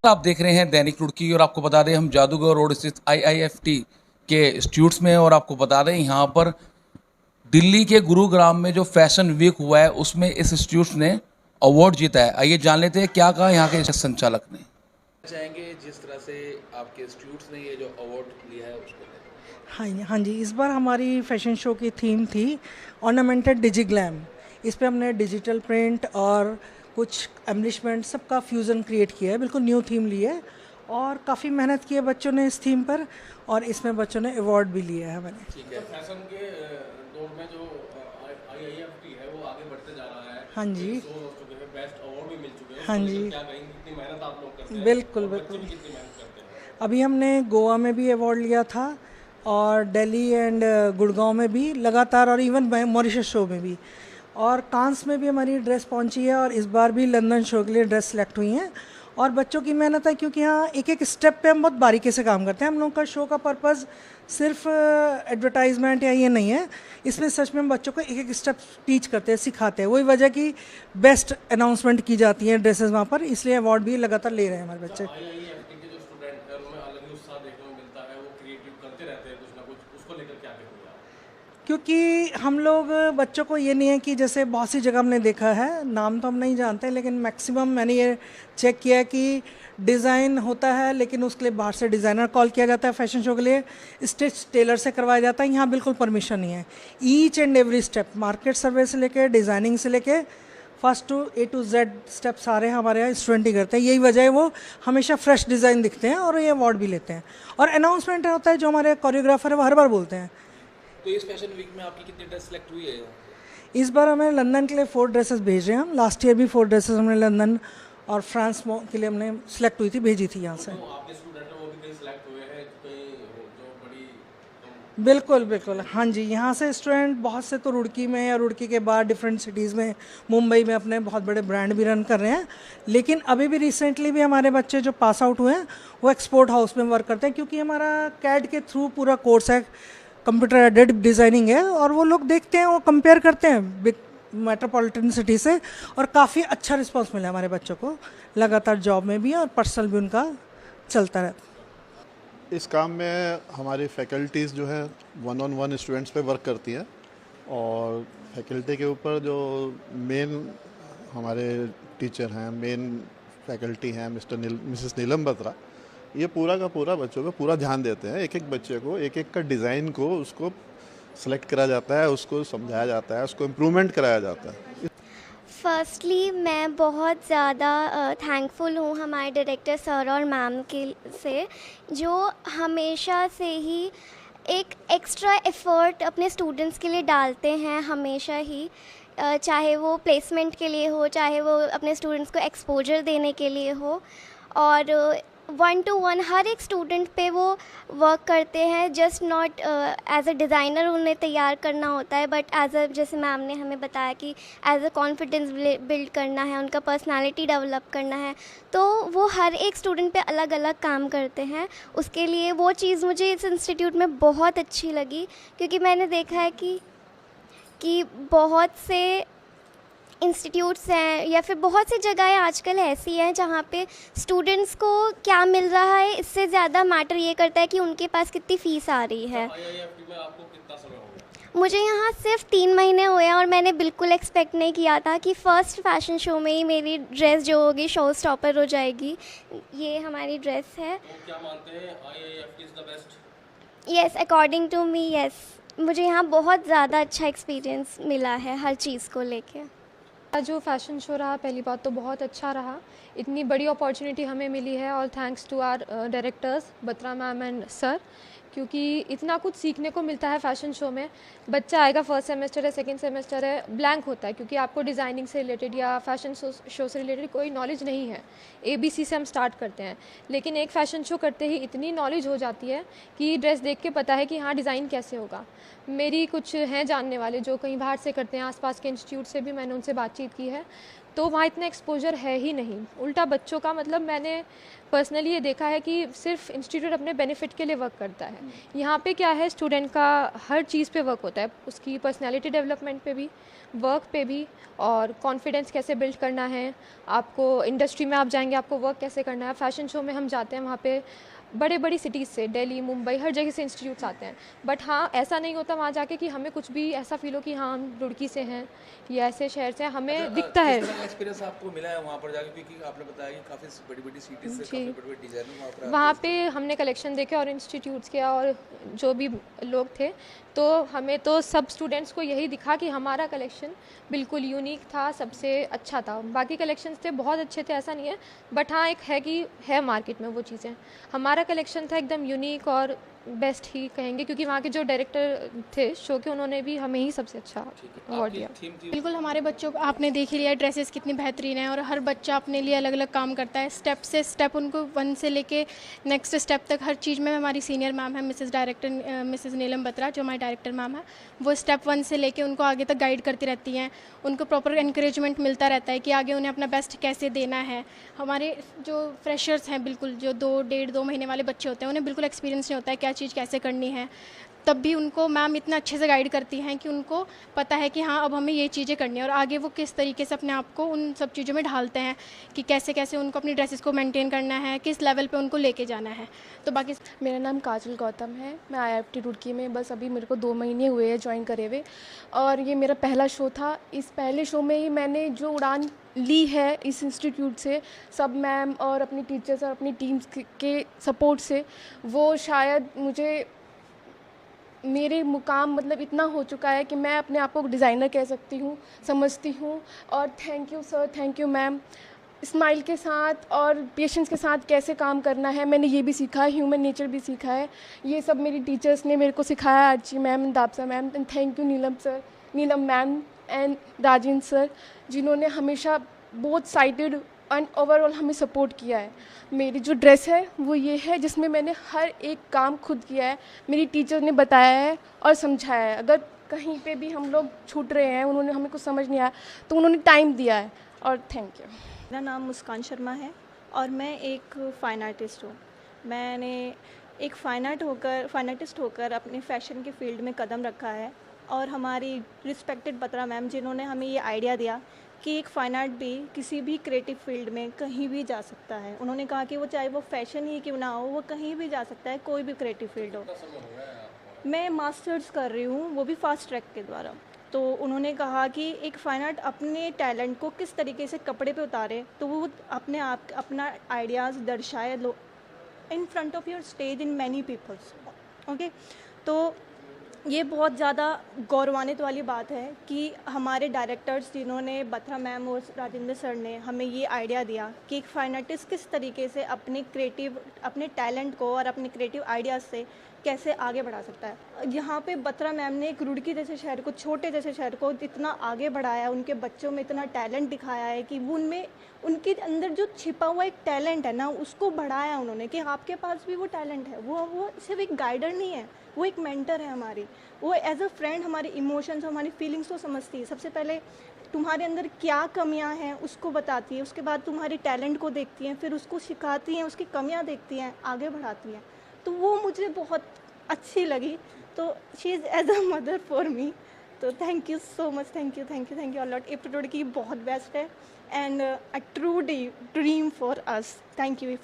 आप देख रहे हैं दैनिक रुड़की और आपको बता दें हम जादूगर रोड स्थित आईआईएफटी के इंस्टीट्यूट्स में और आपको बता दें यहाँ पर दिल्ली के गुरुग्राम में जो फैशन वीक हुआ है उसमें इस इंस्टीट्यूट ने अवार्ड जीता है। आइए जान लेते हैं क्या कहा यहाँ के संचालक ने। चाहेंगे जिस तरह से आपके इंस्टीट्यूट ने ये जो अवार्ड लिया है उसको। हाँ जी, इस बार हमारी फैशन शो की थीम थी ऑर्नामेंटेड डिजिग्लैम। इस पे हमने डिजिटल प्रिंट और कुछ एम्बलिशमेंट सबका फ्यूज़न क्रिएट किया है, बिल्कुल न्यू थीम ली है और काफ़ी मेहनत की है बच्चों ने इस थीम पर और इसमें बच्चों ने अवार्ड भी लिया है मैंने। ठीक है। तो फैशन के दौर में जो आईआईएफटी है वो आगे बढ़ते जा रहा है। हाँ जी, बेस्ट अवार्ड भी मिल चुके हैं। हाँ जी, क्या कहेंगे कितनी मेहनत आप लोग करते हैं? बिल्कुल बिल्कुल। कितनी मेहनत करते हैं? अभी हमने गोवा में भी अवार्ड लिया था और दिल्ली एंड गुड़गांव में भी लगातार और इवन मॉरिशस शो में भी और कांस में भी हमारी ड्रेस पहुंची है और इस बार भी लंदन शो के लिए ड्रेस सेलेक्ट हुई हैं और बच्चों की मेहनत है क्योंकि यहाँ एक एक स्टेप पे हम बहुत बारीकी से काम करते हैं। हम लोग का शो का पर्पस सिर्फ एडवर्टाइजमेंट या ये नहीं है, इसमें सच में हम बच्चों को एक एक स्टेप टीच करते हैं, सिखाते हैं। वही वजह की बेस्ट अनाउंसमेंट की जाती हैं ड्रेसेस वहाँ पर, इसलिए अवार्ड भी लगातार ले रहे हैं हमारे बच्चे। क्योंकि हम लोग बच्चों को ये नहीं है कि जैसे बहुत सी जगह हमने देखा है, नाम तो हम नहीं जानते लेकिन मैक्सिमम मैंने ये चेक किया है कि डिज़ाइन होता है लेकिन उसके लिए बाहर से डिज़ाइनर कॉल किया जाता है, फैशन शो के लिए स्टिच टेलर से करवाया जाता है। यहाँ बिल्कुल परमिशन नहीं है। Each and every step market survey से लेके डिज़ाइनिंग से लेके first to A to Z step सारे हमारे यहाँ स्टूडेंट ही करते हैं। यही वजह है वो हमेशा फ्रेश डिज़ाइन दिखते हैं और ये अवार्ड भी लेते हैं। और अनाउंसमेंट होता है, जो हमारे कोरियोग्राफर है वो हर बार बोलते हैं। तो इस फैशन वीक में आपकी कितनी ड्रेस सेलेक्ट हुई है? इस बार हमें लंदन के लिए 4 ड्रेसेस भेज रहे हैं हम। लास्ट ईयर भी 4 ड्रेसेस हमने लंदन और फ्रांस के लिए हमने सेलेक्ट हुई थी, भेजी थी यहाँ से। तो आपके स्टूडेंट हैं वो भी कहीं सेलेक्ट हुए हैं कहीं जो बड़ी बिल्कुल बिल्कुल, हाँ जी, यहाँ से स्टूडेंट बहुत से तो रुड़की में या रुड़की के बाद डिफरेंट सिटीज़ में, मुंबई में अपने बहुत बड़े ब्रांड भी रन कर रहे हैं। लेकिन अभी भी रिसेंटली भी हमारे बच्चे जो पास आउट हुए हैं वो एक्सपोर्ट हाउस में वर्क करते हैं क्योंकि हमारा कैड के थ्रू पूरा कोर्स है, कंप्यूटर एडेड डिज़ाइनिंग है और वो लोग देखते हैं, वो कंपेयर करते हैं बिग मेट्रोपॉलिटन सिटी से और काफ़ी अच्छा रिस्पांस मिला हमारे बच्चों को, लगातार जॉब में भी और पर्सनल भी उनका चलता रहता। इस काम में हमारी फैकल्टीज़ जो है 1-on-1 स्टूडेंट्स पे वर्क करती हैं और फैकल्टी के ऊपर जो मेन हमारे टीचर हैं, मेन फैकल्टी हैं मिसेस नीलम बत्रा, ये पूरा का पूरा बच्चों पे पूरा ध्यान देते हैं। एक एक बच्चे को, एक एक का डिज़ाइन को उसको सेलेक्ट करा जाता है, उसको समझाया जाता है, उसको इम्प्रूवमेंट कराया जाता है। फर्स्टली मैं बहुत ज़्यादा थैंकफुल हूँ हमारे डायरेक्टर सर और मैम के से, जो हमेशा से ही एक एक्स्ट्रा एफ़र्ट अपने स्टूडेंट्स के लिए डालते हैं, हमेशा ही, चाहे वो प्लेसमेंट के लिए हो, चाहे वो अपने स्टूडेंट्स को एक्सपोजर देने के लिए हो। और 1-to-1 हर एक स्टूडेंट पे वो वर्क करते हैं। Just not as a designer उन्हें तैयार करना होता है, बट एज अ, जैसे मैम ने हमें बताया कि एज अ कॉन्फिडेंस बिल्ड करना है, उनका पर्सनालिटी डेवलप करना है, तो वो हर एक स्टूडेंट पे अलग अलग काम करते हैं। उसके लिए वो चीज़ मुझे इस इंस्टीट्यूट में बहुत अच्छी लगी क्योंकि मैंने देखा है कि बहुत से इंस्टीट्यूट्स हैं या फिर बहुत सी जगहें आजकल ऐसी हैं जहाँ पे स्टूडेंट्स को क्या मिल रहा है, इससे ज़्यादा मैटर ये करता है कि उनके पास कितनी फ़ीस आ रही है। आईआईएफटी में आपको कितना समय हो गया? मुझे यहाँ सिर्फ 3 महीने हुए हैं और मैंने बिल्कुल एक्सपेक्ट नहीं किया था कि फ़र्स्ट फैशन शो में ही मेरी ड्रेस जो होगी शो स्टॉपर हो जाएगी। ये हमारी ड्रेस है। तो क्या मानते हैं IIFT is the best? Yes, according to me yes. मुझे यहाँ बहुत ज़्यादा अच्छा एक्सपीरियंस मिला है हर चीज़ को लेके। जो फैशन शो रहा, पहली बात तो बहुत अच्छा रहा। इतनी बड़ी अपॉर्चुनिटी हमें मिली है और thanks to our directors Batra ma'am and sir, क्योंकि इतना कुछ सीखने को मिलता है फ़ैशन शो में। बच्चा आएगा, फर्स्ट सेमेस्टर है, सेकंड सेमेस्टर है, ब्लैंक होता है क्योंकि आपको डिज़ाइनिंग से रिलेटेड या फैशन शो से रिलेटेड कोई नॉलेज नहीं है। ABC से हम स्टार्ट करते हैं, लेकिन एक फ़ैशन शो करते ही इतनी नॉलेज हो जाती है कि ड्रेस देख के पता है कि हाँ डिज़ाइन कैसे होगा। मेरी कुछ हैं जानने वाले जो कहीं बाहर से करते हैं, आसपास के इंस्टीट्यूट से भी मैंने उनसे बातचीत चीज़ की है, तो वहाँ इतना एक्सपोजर है ही नहीं। उल्टा बच्चों का मतलब मैंने पर्सनली ये देखा है कि सिर्फ इंस्टीट्यूट अपने बेनिफिट के लिए वर्क करता है। यहाँ पे क्या है, स्टूडेंट का हर चीज़ पे वर्क होता है, उसकी पर्सनैलिटी डेवलपमेंट पे भी, वर्क पे भी, और कॉन्फिडेंस कैसे बिल्ड करना है, आपको इंडस्ट्री में आप जाएंगे आपको वर्क कैसे करना है। फैशन शो में हम जाते हैं, वहाँ पे बड़े बड़ी सिटीज़ से, दिल्ली, मुंबई, हर जगह से इंस्टीट्यूट्स आते हैं, बट हाँ ऐसा नहीं होता वहाँ जाके कि हमें कुछ भी ऐसा फील हो कि हाँ हम रुड़की से हैं या ऐसे शहर से हैं, हमें दिखता है। किस तरह का एक्सपीरियंस आपको मिला है वहाँ पर जाके, क्योंकि आपने बताया कि काफ़ी बड़ी-बड़ी सिटीज़ से काफ़ी बड़े-बड़े डिज़ाइनर वहाँ पर वहाँ पे हमने कलेक्शन देखे और इंस्टीट्यूट्स के और जो भी लोग थे, तो हमें तो सब स्टूडेंट्स को यही दिखा कि हमारा कलेक्शन बिल्कुल यूनिक था, सबसे अच्छा था। बाकी कलेक्शंस थे बहुत अच्छे थे, ऐसा नहीं है, बट हाँ एक है कि है मार्केट में वो चीज़ें। हमारा कलेक्शन था एकदम यूनिक और बेस्ट ही कहेंगे, क्योंकि वहाँ के जो डायरेक्टर थे शो के, उन्होंने भी हमें ही सबसे अच्छा अवार्ड दिया। बिल्कुल, हमारे बच्चों को आपने देख ही लिया, ड्रेसेस कितनी बेहतरीन है और हर बच्चा अपने लिए अलग अलग काम करता है, स्टेप से स्टेप उनको 1 से लेके नेक्स्ट स्टेप तक हर चीज़ में। हमारी सीनियर मैम है मिसेस डायरेक्टर मिसेस नीलम बत्रा, जो हमारी डायरेक्टर मैम है, वो स्टेप 1 से लेके उनको आगे तक गाइड करती रहती हैं। उनको प्रॉपर इंकरेजमेंट मिलता रहता है कि आगे उन्हें अपना बेस्ट कैसे देना है। हमारे जो फ्रेशर्स हैं, बिल्कुल जो 2 महीने वाले बच्चे होते हैं, उन्हें बिल्कुल एक्सपीरियंस नहीं होता है क्या चीज़ कैसे करनी है, तब भी उनको मैम इतना अच्छे से गाइड करती हैं कि उनको पता है कि हाँ अब हमें ये चीज़ें करनी है, और आगे वो किस तरीके से अपने आप को उन सब चीज़ों में ढालते हैं कि कैसे कैसे उनको अपनी ड्रेसेस को मेंटेन करना है, किस लेवल पे उनको लेके जाना है। तो बाकी मेरा नाम काजल गौतम है, मैं IIFT रुड़की में बस अभी मेरे को 2 महीने हुए हैं ज्वाइन करे हुए, और ये मेरा पहला शो था। इस पहले शो में ही मैंने जो उड़ान ली है इस इंस्टीट्यूट से, सब मैम और अपनी टीचर्स और अपनी टीम्स के सपोर्ट से, वो शायद मुझे मेरे मुकाम मतलब इतना हो चुका है कि मैं अपने आप को डिज़ाइनर कह सकती हूँ, समझती हूँ। और thank you sir, thank you ma'am. Smile के साथ और पेशेंस के साथ कैसे काम करना है मैंने ये भी सीखा है, ह्यूमन नेचर भी सीखा है। ये सब मेरी टीचर्स ने मेरे को सिखाया, Archi ma'am, Dapsa ma'am, and thank you Neelam ma'am and Rajendra sir, जिन्होंने हमेशा बोथ साइडेड एंड ओवरऑल हमें सपोर्ट किया है। मेरी जो ड्रेस है वो ये है जिसमें मैंने हर एक काम खुद किया है, मेरी टीचर ने बताया है और समझाया है। अगर कहीं पे भी हम लोग छूट रहे हैं, उन्होंने हमें कुछ समझ नहीं आया तो उन्होंने टाइम दिया है, और थैंक यू। मेरा नाम मुस्कान शर्मा है और मैं एक फ़ाइन आर्टिस्ट हूँ। मैंने एक फ़ाइन आर्टिस्ट होकर अपने फ़ैशन के फील्ड में कदम रखा है, और हमारी रिस्पेक्टेड बत्रा मैम जिन्होंने हमें ये आइडिया दिया कि एक फ़ाइन आर्ट भी किसी भी क्रिएटिव फील्ड में कहीं भी जा सकता है। उन्होंने कहा कि वो चाहे वो फैशन ही क्यों ना हो, वो कहीं भी जा सकता है, कोई भी क्रिएटिव फील्ड हो। मैं मास्टर्स कर रही हूँ, वो भी फास्ट ट्रैक के द्वारा। तो उन्होंने कहा कि एक फ़ाइन आर्ट अपने टैलेंट को किस तरीके से कपड़े पे उतारे, तो वो अपने आप अपना आइडियाज़ दर्शाए लो in front of your stage in many peoples. Okay, तो ये बहुत ज़्यादा गौरवान्वित वाली बात है कि हमारे डायरेक्टर्स जिन्होंने बत्रा मैम और राजेंद्र सर ने हमें ये आइडिया दिया कि एक फ़ाइन आर्टिस्ट किस तरीके से अपने टैलेंट को और अपने क्रिएटिव आइडियाज़ से कैसे आगे बढ़ा सकता है। यहाँ पे बत्रा मैम ने एक रुड़की जैसे शहर को, छोटे जैसे शहर को इतना आगे बढ़ाया, उनके बच्चों में इतना टैलेंट दिखाया है कि वो उनके अंदर जो छिपा हुआ एक टैलेंट है ना, उसको बढ़ाया उन्होंने कि आपके पास भी वो टैलेंट है। वो सिर्फ एक गाइडर नहीं है, वो एक मेंटर है हमारी। वो एज अ फ्रेंड हमारे इमोशंस, हमारी फीलिंग्स को समझती है। सबसे पहले तुम्हारे अंदर क्या कमियां हैं उसको बताती है, उसके बाद तुम्हारे टैलेंट को देखती हैं, फिर उसको सिखाती हैं, उसकी कमियां देखती हैं, आगे बढ़ाती हैं। तो वो मुझे बहुत अच्छी लगी। तो she is as a mother for me. तो thank you so much, thank you a lot. IIFT Roorkee बहुत बेस्ट है and a true dream for us. Thank you.